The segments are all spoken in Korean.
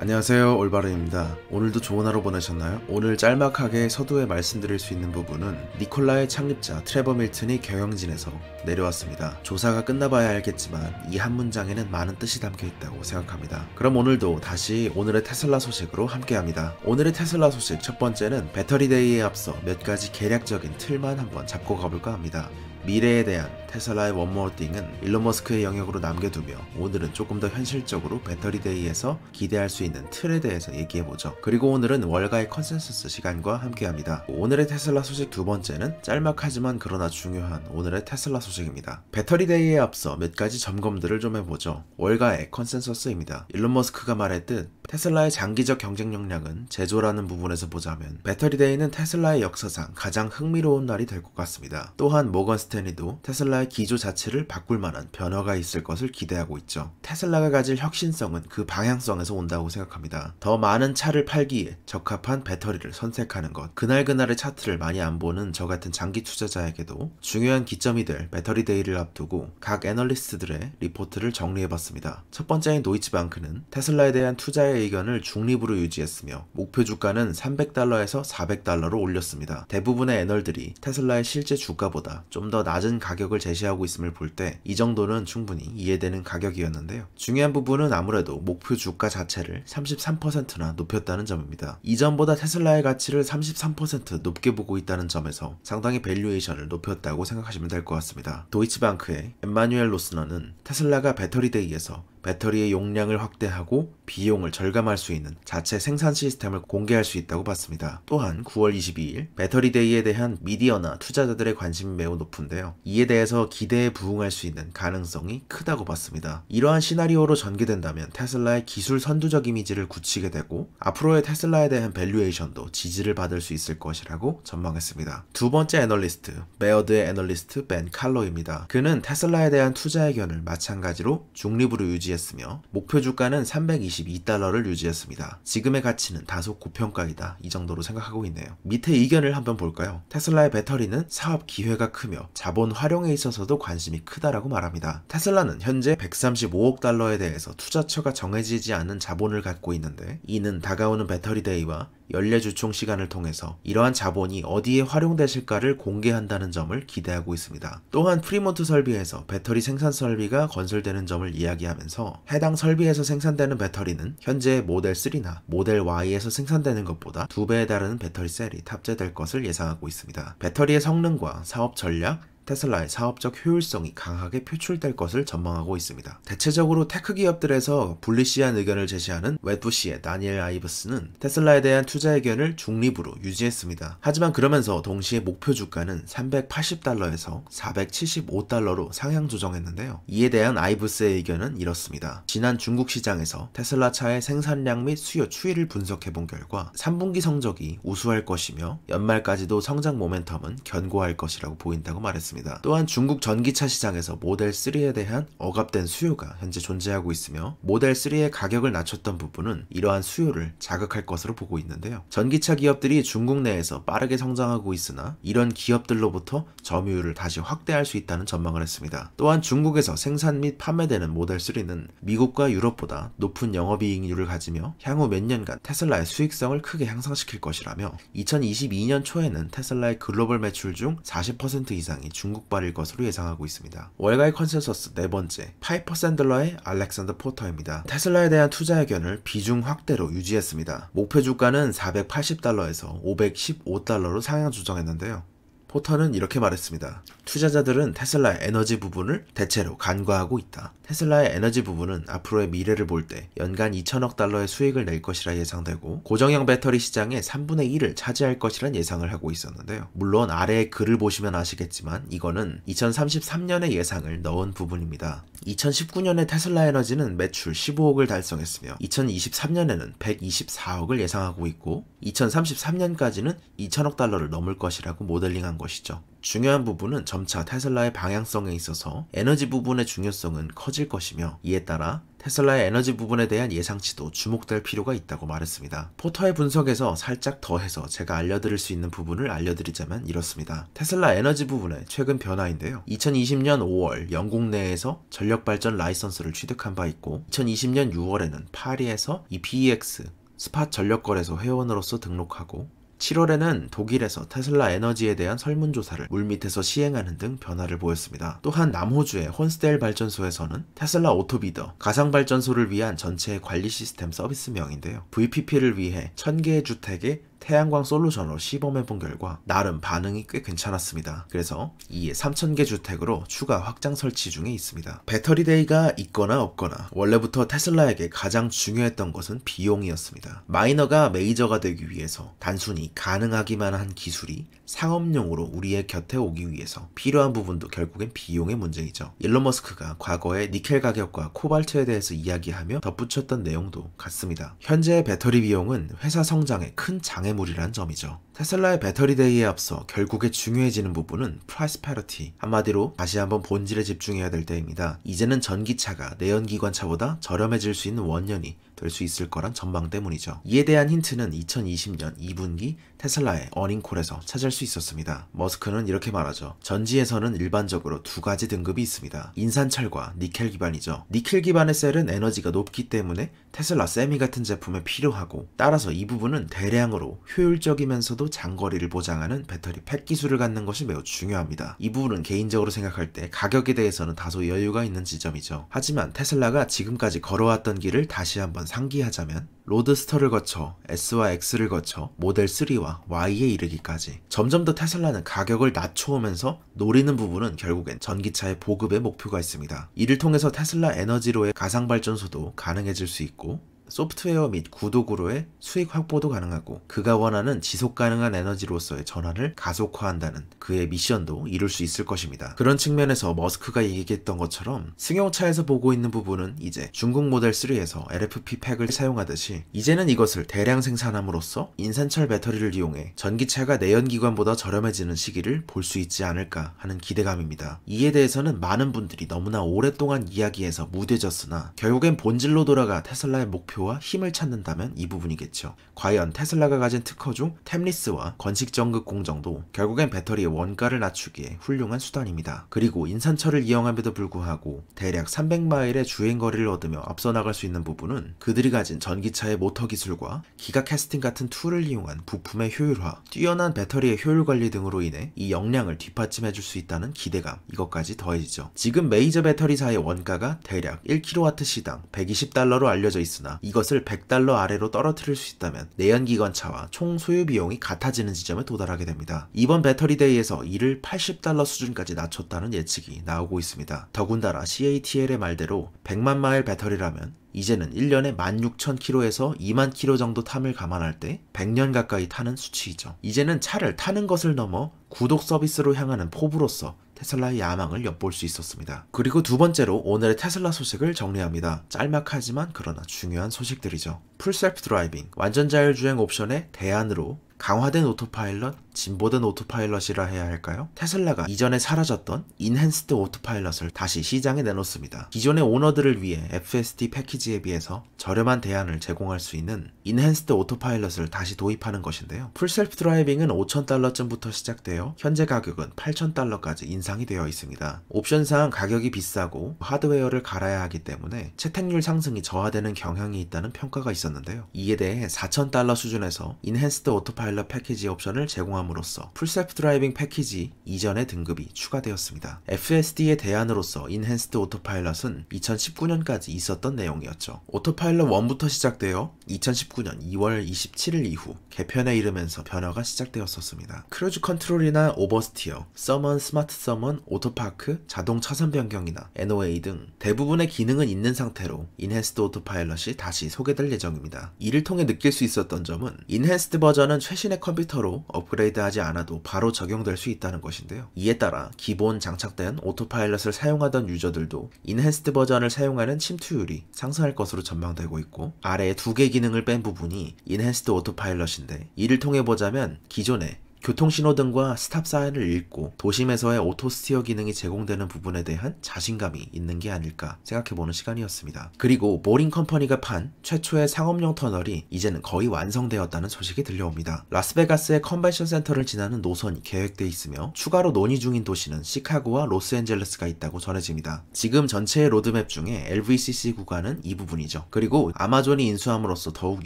안녕하세요, 올바른입니다. 오늘도 좋은 하루 보내셨나요? 오늘 짤막하게 서두에 말씀드릴 수 있는 부분은 니콜라의 창립자 트레버 밀튼이 경영진에서 내려왔습니다. 조사가 끝나봐야 알겠지만 이 한 문장에는 많은 뜻이 담겨 있다고 생각합니다. 그럼 오늘도 다시 오늘의 테슬라 소식으로 함께합니다. 오늘의 테슬라 소식 첫 번째는 배터리데이에 앞서 몇 가지 계략적인 틀만 한번 잡고 가볼까 합니다. 미래에 대한 테슬라의 원모어 띵은 일론 머스크의 영역으로 남겨두며 오늘은 조금 더 현실적으로 배터리데이에서 기대할 수 있는 틀에 대해서 얘기해보죠. 그리고 오늘은 월가의 컨센서스 시간과 함께합니다. 오늘의 테슬라 소식 두 번째는 짤막하지만 그러나 중요한 오늘의 테슬라 소식입니다. 배터리데이에 앞서 몇 가지 점검들을 좀 해보죠. 월가의 컨센서스입니다. 일론 머스크가 말했듯 테슬라의 장기적 경쟁 역량은 제조라는 부분에서 보자면 배터리데이는 테슬라의 역사상 가장 흥미로운 날이 될 것 같습니다. 또한 모건 스탠리도 테슬라의 기조 자체를 바꿀 만한 변화가 있을 것을 기대하고 있죠. 테슬라가 가질 혁신성은 그 방향성에서 온다고 생각합니다. 더 많은 차를 팔기에 적합한 배터리를 선택하는 것. 그날그날의 차트를 많이 안 보는 저 같은 장기 투자자에게도 중요한 기점이 될 배터리데이를 앞두고 각 애널리스트들의 리포트를 정리해봤습니다. 첫 번째인 도이치방크는 테슬라에 대한 투자의 의견을 중립으로 유지했으며 목표 주가는 300달러에서 400달러로 올렸습니다. 대부분의 애널들이 테슬라의 실제 주가보다 좀 더 낮은 가격을 제시하고 있음을 볼 때 이 정도는 충분히 이해되는 가격이었는데요. 중요한 부분은 아무래도 목표 주가 자체를 33%나 높였다는 점입니다. 이전보다 테슬라의 가치를 33% 높게 보고 있다는 점에서 상당히 밸류에이션을 높였다고 생각하시면 될 것 같습니다. 도이치방크의 엠마뉴엘 로스너는 테슬라가 배터리데이에서 배터리의 용량을 확대하고 비용을 절감할 수 있는 자체 생산 시스템을 공개할 수 있다고 봤습니다. 또한 9월 22일 배터리데이에 대한 미디어나 투자자들의 관심이 매우 높은데요. 이에 대해서 기대에 부응할 수 있는 가능성이 크다고 봤습니다. 이러한 시나리오로 전개된다면 테슬라의 기술 선두적 이미지를 굳히게 되고 앞으로의 테슬라에 대한 밸류에이션도 지지를 받을 수 있을 것이라고 전망했습니다. 두 번째 애널리스트, 베어드의 애널리스트 벤 칼로입니다. 그는 테슬라에 대한 투자 의견을 마찬가지로 중립으로 유지했으며 목표 주가는 322달러를 유지했습니다. 지금의 가치는 다소 고평가이다, 이 정도로 생각하고 있네요. 밑에 의견을 한번 볼까요? 테슬라의 배터리는 사업 기회가 크며 자본 활용에 있어서도 관심이 크다라고 말합니다. 테슬라는 현재 135억 달러에 대해서 투자처가 정해지지 않은 자본을 갖고 있는데 이는 다가오는 배터리데이와 연례주총 시간을 통해서 이러한 자본이 어디에 활용되실까를 공개한다는 점을 기대하고 있습니다. 또한 프리몬트 설비에서 배터리 생산 설비가 건설되는 점을 이야기하면서 해당 설비에서 생산되는 배터리는 현재 모델 3나 모델 Y에서 생산되는 것보다 2배에 달하는 배터리 셀이 탑재될 것을 예상하고 있습니다. 배터리의 성능과 사업 전략, 테슬라의 사업적 효율성이 강하게 표출될 것을 전망하고 있습니다. 대체적으로 테크 기업들에서 불리시한 의견을 제시하는 웨드부시의 다니엘 아이브스는 테슬라에 대한 투자 의견을 중립으로 유지했습니다. 하지만 그러면서 동시에 목표 주가는 380달러에서 475달러로 상향 조정했는데요. 이에 대한 아이브스의 의견은 이렇습니다. 지난 중국 시장에서 테슬라 차의 생산량 및 수요 추이를 분석해본 결과 3분기 성적이 우수할 것이며 연말까지도 성장 모멘텀은 견고할 것이라고 보인다고 말했습니다. 또한 중국 전기차 시장에서 모델 3에 대한 억압된 수요가 현재 존재하고 있으며 모델 3의 가격을 낮췄던 부분은 이러한 수요를 자극할 것으로 보고 있는데요. 전기차 기업들이 중국 내에서 빠르게 성장하고 있으나 이런 기업들로부터 점유율을 다시 확대할 수 있다는 전망을 했습니다. 또한 중국에서 생산 및 판매되는 모델 3는 미국과 유럽보다 높은 영업이익률을 가지며 향후 몇 년간 테슬라의 수익성을 크게 향상시킬 것이라며 2022년 초에는 테슬라의 글로벌 매출 중 40% 이상이 중국발일 것으로 예상하고 있습니다. 월가의 컨센서스 네 번째, 파이퍼 샌들러의 알렉산더 포터입니다. 테슬라에 대한 투자 의견을 비중 확대로 유지했습니다. 목표 주가는 480달러에서 515달러로 상향 조정했는데요. 포터는 이렇게 말했습니다. 투자자들은 테슬라의 에너지 부분을 대체로 간과하고 있다. 테슬라의 에너지 부분은 앞으로의 미래를 볼 때 연간 2천억 달러의 수익을 낼 것이라 예상되고 고정형 배터리 시장의 3분의 1을 차지할 것이란 예상을 하고 있었는데요. 물론 아래의 글을 보시면 아시겠지만 이거는 2033년의 예상을 넣은 부분입니다. 2019년에 테슬라 에너지는 매출 15억을 달성했으며 2023년에는 124억을 예상하고 있고 2033년까지는 2천억 달러를 넘을 것이라고 모델링한 것이죠. 중요한 부분은 점차 테슬라의 방향성에 있어서 에너지 부분의 중요성은 커질 것이며, 이에 따라 테슬라의 에너지 부분에 대한 예상치도 주목될 필요가 있다고 말했습니다. 포터의 분석에서 살짝 더해서 제가 알려드릴 수 있는 부분을 알려드리자면 이렇습니다. 테슬라 에너지 부분의 최근 변화인데요. 2020년 5월 영국 내에서 전력발전 라이선스를 취득한 바 있고, 2020년 6월에는 파리에서 이 PEX 스팟 전력거래소 회원으로서 등록하고, 7월에는 독일에서 테슬라 에너지에 대한 설문조사를 물밑에서 시행하는 등 변화를 보였습니다. 또한 남호주의 혼스데일 발전소에서는 테슬라 오토비더 가상발전소를 위한 전체 관리 시스템 서비스명인데요. VPP를 위해 1000개의 주택에 태양광 솔루션으로 시범해본 결과 나름 반응이 꽤 괜찮았습니다. 그래서 이에 3000개 주택으로 추가 확장 설치 중에 있습니다. 배터리데이가 있거나 없거나 원래부터 테슬라에게 가장 중요했던 것은 비용이었습니다. 마이너가 메이저가 되기 위해서 단순히 가능하기만 한 기술이 상업용으로 우리의 곁에 오기 위해서 필요한 부분도 결국엔 비용의 문제이죠. 일론 머스크가 과거에 니켈 가격과 코발트에 대해서 이야기하며 덧붙였던 내용도 같습니다. 현재의 배터리 비용은 회사 성장에 큰 장애물이란 점이죠. 테슬라의 배터리데이에 앞서 결국에 중요해지는 부분은 프라이스 패러티, 한마디로 다시 한번 본질에 집중해야 될 때입니다. 이제는 전기차가 내연기관차보다 저렴해질 수 있는 원년이 될 수 있을 거란 전망 때문이죠. 이에 대한 힌트는 2020년 2분기 테슬라의 어닝콜에서 찾을 수 있었습니다. 머스크는 이렇게 말하죠. 전지에서는 일반적으로 두 가지 등급이 있습니다. 인산철과 니켈 기반이죠. 니켈 기반의 셀은 에너지가 높기 때문에 테슬라 세미 같은 제품에 필요하고, 따라서 이 부분은 대량으로 효율적이면서도 장거리를 보장하는 배터리 팩 기술을 갖는 것이 매우 중요합니다. 이 부분은 개인적으로 생각할 때 가격에 대해서는 다소 여유가 있는 지점이죠. 하지만 테슬라가 지금까지 걸어왔던 길을 다시 한번 상기하자면 로드스터를 거쳐 S와 X를 거쳐 모델 3와 Y에 이르기까지 점점 더 테슬라는 가격을 낮춰오면서 노리는 부분은 결국엔 전기차의 보급의 목표가 있습니다. 이를 통해서 테슬라 에너지로의 가상발전소도 가능해질 수 있고, 소프트웨어 및 구독으로의 수익 확보도 가능하고, 그가 원하는 지속 가능한 에너지로서의 전환을 가속화한다는 그의 미션도 이룰 수 있을 것입니다. 그런 측면에서 머스크가 얘기했던 것처럼 승용차에서 보고 있는 부분은 이제 중국 모델 3에서 LFP 팩을 사용하듯이 이제는 이것을 대량 생산함으로써 인산철 배터리를 이용해 전기차가 내연기관보다 저렴해지는 시기를 볼 수 있지 않을까 하는 기대감입니다. 이에 대해서는 많은 분들이 너무나 오랫동안 이야기해서 무뎌졌으나 결국엔 본질로 돌아가 테슬라의 목표 와 힘을 찾는다면 이 부분이겠죠. 과연 테슬라가 가진 특허 중 템리스와 건식전극 공정도 결국엔 배터리의 원가를 낮추기에 훌륭한 수단입니다. 그리고 인산철을 이용함에도 불구하고 대략 300마일의 주행거리를 얻으며 앞서 나갈 수 있는 부분은 그들이 가진 전기차의 모터 기술과 기가 캐스팅 같은 툴을 이용한 부품의 효율화, 뛰어난 배터리의 효율 관리 등으로 인해 이 역량을 뒷받침해줄 수 있다는 기대감, 이것까지 더해지죠. 지금 메이저 배터리사의 원가가 대략 1kW 시당 $120로 알려져 있으나 이것을 $100 아래로 떨어뜨릴 수 있다면 내연기관차와 총 소유 비용이 같아지는 지점에 도달하게 됩니다. 이번 배터리데이에서 이를 $80 수준까지 낮췄다는 예측이 나오고 있습니다. 더군다나 CATL의 말대로 100만 마일 배터리라면 이제는 1년에 16,000km에서 2만 km 정도 탐을 감안할 때 100년 가까이 타는 수치이죠. 이제는 차를 타는 것을 넘어 구독 서비스로 향하는 포부로서 테슬라의 야망을 엿볼 수 있었습니다. 그리고 두 번째로 오늘의 테슬라 소식을 정리합니다. 짤막하지만 그러나 중요한 소식들이죠. 풀셀프 드라이빙, 완전 자율주행 옵션의 대안으로 강화된 오토파일럿, 진보된 오토파일럿이라 해야 할까요? 테슬라가 이전에 사라졌던 인핸스드 오토파일럿을 다시 시장에 내놓습니다. 기존의 오너들을 위해 FSD 패키지에 비해서 저렴한 대안을 제공할 수 있는 인핸스드 오토파일럿을 다시 도입하는 것인데요. 풀셀프 드라이빙은 $5,000쯤부터 시작되어 현재 가격은 $8,000까지 인상이 되어 있습니다. 옵션상 가격이 비싸고 하드웨어를 갈아야 하기 때문에 채택률 상승이 저하되는 경향이 있다는 평가가 있었는데요. 이에 대해 $4,000 수준에서 인핸스드 오토파일럿 패키지 옵션을 제공함으로써 풀셀프 드라이빙 패키지 이전의 등급이 추가되었습니다. FSD의 대안으로서 인핸스드 오토파일럿은 2019년까지 있었던 내용이었죠. 오토파일럿 1부터 시작되어 2019년 2월 27일 이후 개편에 이르면서 변화가 시작되었었습니다. 크루즈 컨트롤이나 오버스티어, 서먼, 스마트 서먼, 오토파크, 자동 차선 변경이나 NOA 등 대부분의 기능은 있는 상태로 인핸스드 오토파일럿이 다시 소개될 예정입니다. 이를 통해 느낄 수 있었던 점은 인핸스드 버전은 최신의 컴퓨터로 업그레이드하지 않아도 바로 적용될 수 있다는 것인데요. 이에 따라 기본 장착된 오토파일럿을 사용하던 유저들도 인핸스드 버전을 사용하는 침투율이 상승할 것으로 전망되고 있고, 아래에 두 개 기능을 뺀 부분이 인핸스드 오토파일럿인데, 이를 통해 보자면 기존의 교통신호등과 스탑 사인을 읽고 도심에서의 오토 스티어 기능이 제공되는 부분에 대한 자신감이 있는 게 아닐까 생각해보는 시간이었습니다. 그리고 보링 컴퍼니가 판 최초의 상업용 터널이 이제는 거의 완성되었다는 소식이 들려옵니다. 라스베가스의 컨벤션 센터를 지나는 노선이 계획돼 있으며 추가로 논의 중인 도시는 시카고와 로스앤젤레스가 있다고 전해집니다. 지금 전체의 로드맵 중에 LVCC 구간은 이 부분이죠. 그리고 아마존이 인수함으로써 더욱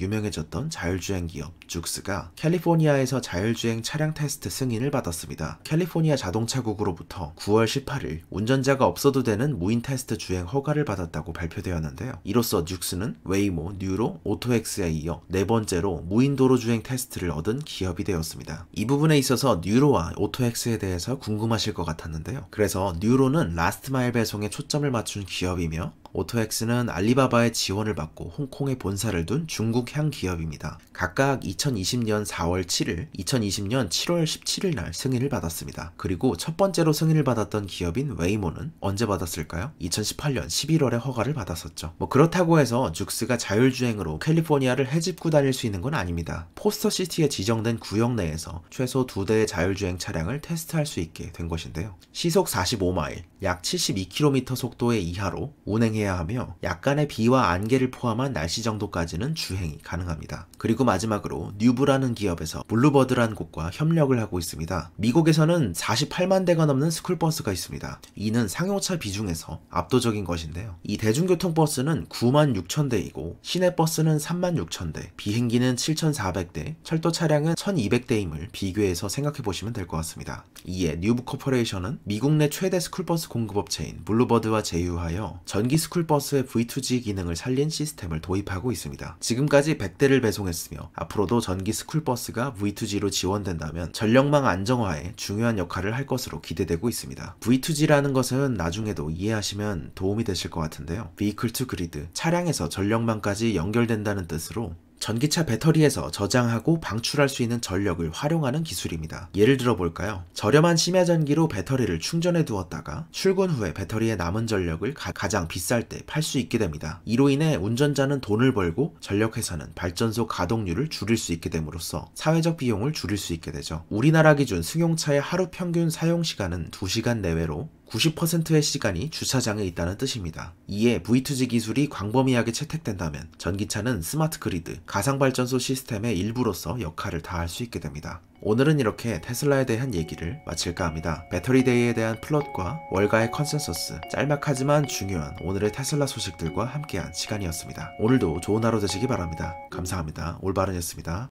유명해졌던 자율주행 기업 죽스가 캘리포니아에서 자율주행 차량 테스트 승인을 받았습니다. 캘리포니아 자동차국으로부터 9월 18일 운전자가 없어도 되는 무인 테스트 주행 허가를 받았다고 발표되었는데요. 이로써 죽스는 웨이모, 뉴로, 오토엑스에 이어 네 번째로 무인 도로 주행 테스트를 얻은 기업이 되었습니다. 이 부분에 있어서 뉴로와 오토엑스에 대해서 궁금하실 것 같았는데요. 그래서 뉴로는 라스트 마일 배송에 초점을 맞춘 기업이며 오토엑스는 알리바바의 지원을 받고 홍콩에 본사를 둔 중국향 기업입니다. 각각 2020년 4월 7일, 2020년 7월 17일 날 승인을 받았습니다. 그리고 첫 번째로 승인을 받았던 기업인 웨이모는 언제 받았을까요? 2018년 11월에 허가를 받았었죠. 그렇다고 해서 죽스가 자율주행으로 캘리포니아를 헤집고 다닐 수 있는 건 아닙니다. 포스터시티에 지정된 구역 내에서 최소 2대의 자율주행 차량을 테스트할 수 있게 된 것인데요. 시속 45마일, 약 72km 속도의 이하로 운행해야 하며 약간의 비와 안개를 포함한 날씨 정도까지는 주행이 가능합니다. 그리고 마지막으로 뉴브라는 기업에서 블루버드라는 곳과 협력을 하고 있습니다. 미국에서는 48만 대가 넘는 스쿨버스가 있습니다. 이는 상용차 비중에서 압도적인 것인데요. 이 대중교통버스는 9만 6천 대이고 시내버스는 3만 6천 대, 비행기는 7,400대, 철도 차량은 1,200대임을 비교해서 생각해보시면 될 것 같습니다. 이에 뉴브 코퍼레이션은 미국 내 최대 스쿨버스 공급업체인 블루버드와 제휴하여 전기 스쿨버스의 V2G 기능을 살린 시스템을 도입하고 있습니다. 지금까지 100대를 배송했으며 앞으로도 전기 스쿨버스가 V2G로 지원된다면 전력망 안정화에 중요한 역할을 할 것으로 기대되고 있습니다. V2G라는 것은 나중에도 이해하시면 도움이 되실 것 같은데요. Vehicle to Grid, 차량에서 전력망까지 연결된다는 뜻으로 전기차 배터리에서 저장하고 방출할 수 있는 전력을 활용하는 기술입니다. 예를 들어 볼까요? 저렴한 심야전기로 배터리를 충전해 두었다가 출근 후에 배터리에 남은 전력을 가장 비쌀 때 팔 수 있게 됩니다. 이로 인해 운전자는 돈을 벌고 전력회사는 발전소 가동률을 줄일 수 있게 됨으로써 사회적 비용을 줄일 수 있게 되죠. 우리나라 기준 승용차의 하루 평균 사용시간은 2시간 내외로 90%의 시간이 주차장에 있다는 뜻입니다. 이에 V2G 기술이 광범위하게 채택된다면 전기차는 스마트 그리드, 가상발전소 시스템의 일부로서 역할을 다할 수 있게 됩니다. 오늘은 이렇게 테슬라에 대한 얘기를 마칠까 합니다. 배터리데이에 대한 플롯과 월가의 컨센서스, 짤막하지만 중요한 오늘의 테슬라 소식들과 함께한 시간이었습니다. 오늘도 좋은 하루 되시기 바랍니다. 감사합니다. 올바른이었습니다.